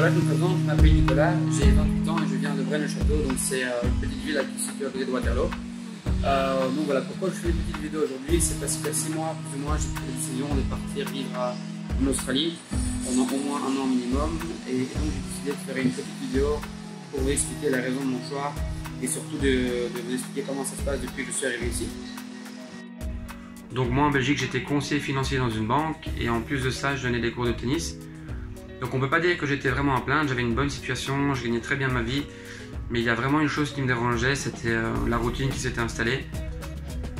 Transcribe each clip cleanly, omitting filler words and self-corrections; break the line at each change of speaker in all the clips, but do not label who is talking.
Voilà, je me présente, je m'appelle Nicolas, j'ai 28 ans et je viens de Braine-le-Château, donc c'est une petite ville qui se situe à côté de Waterloo. Donc voilà, pourquoi je fais une petite vidéo aujourd'hui, c'est parce que 6 mois plus ou moins j'ai pris la décision de partir vivre en Australie pendant au moins un an minimum, et donc j'ai décidé de faire une petite vidéo pour vous expliquer la raison de mon choix et surtout de vous expliquer comment ça se passe depuis que je suis arrivé ici. Donc moi en Belgique j'étais conseiller financier dans une banque et en plus de ça je donnais des cours de tennis. Donc on ne peut pas dire que j'étais vraiment à plaindre, j'avais une bonne situation, je gagnais très bien ma vie. Mais il y a vraiment une chose qui me dérangeait, c'était la routine qui s'était installée.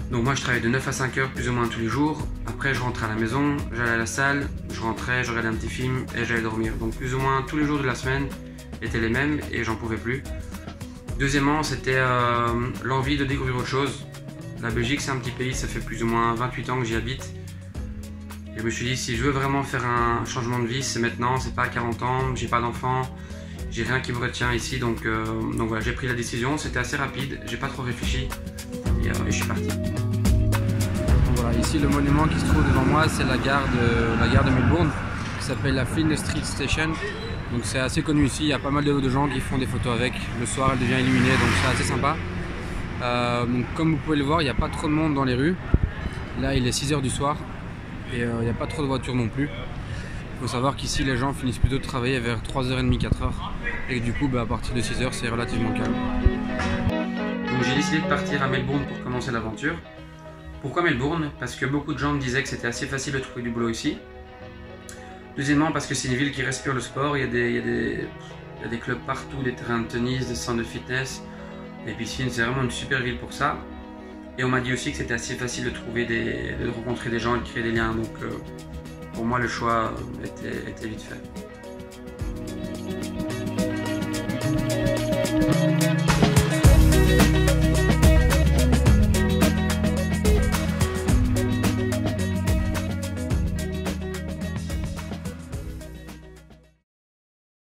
Donc moi je travaillais de 9 à 5 heures plus ou moins tous les jours. Après je rentrais à la maison, j'allais à la salle, je rentrais, je regardais un petit film et j'allais dormir. Donc plus ou moins tous les jours de la semaine étaient les mêmes et j'en pouvais plus. Deuxièmement c'était l'envie de découvrir autre chose. La Belgique c'est un petit pays, ça fait plus ou moins 28 ans que j'y habite. Et je me suis dit, si je veux vraiment faire un changement de vie, c'est maintenant, c'est pas à 40 ans, j'ai pas d'enfant, j'ai rien qui me retient ici, donc voilà, j'ai pris la décision, c'était assez rapide, j'ai pas trop réfléchi, et je suis parti.
Donc voilà, ici le monument qui se trouve devant moi, c'est la gare de Melbourne, qui s'appelle la Flinders Street Station. Donc c'est assez connu ici, il y a pas mal de gens qui font des photos avec, le soir elle devient illuminée, donc c'est assez sympa. Donc comme vous pouvez le voir, il n'y a pas trop de monde dans les rues, là il est 6 h du soir. Et il n'y a pas trop de voitures non plus. Il faut savoir qu'ici les gens finissent plutôt de travailler vers 3h30, 4h. Et que du coup à partir de 6h c'est relativement calme.
Donc j'ai décidé de partir à Melbourne pour commencer l'aventure. Pourquoi Melbourne? Parce que beaucoup de gens me disaient que c'était assez facile de trouver du boulot ici. Deuxièmement parce que c'est une ville qui respire le sport, il y a des clubs partout, des terrains de tennis, des centres de fitness, des piscines, c'est vraiment une super ville pour ça. Et on m'a dit aussi que c'était assez facile de trouver de rencontrer des gens et de créer des liens, donc pour moi le choix était vite fait.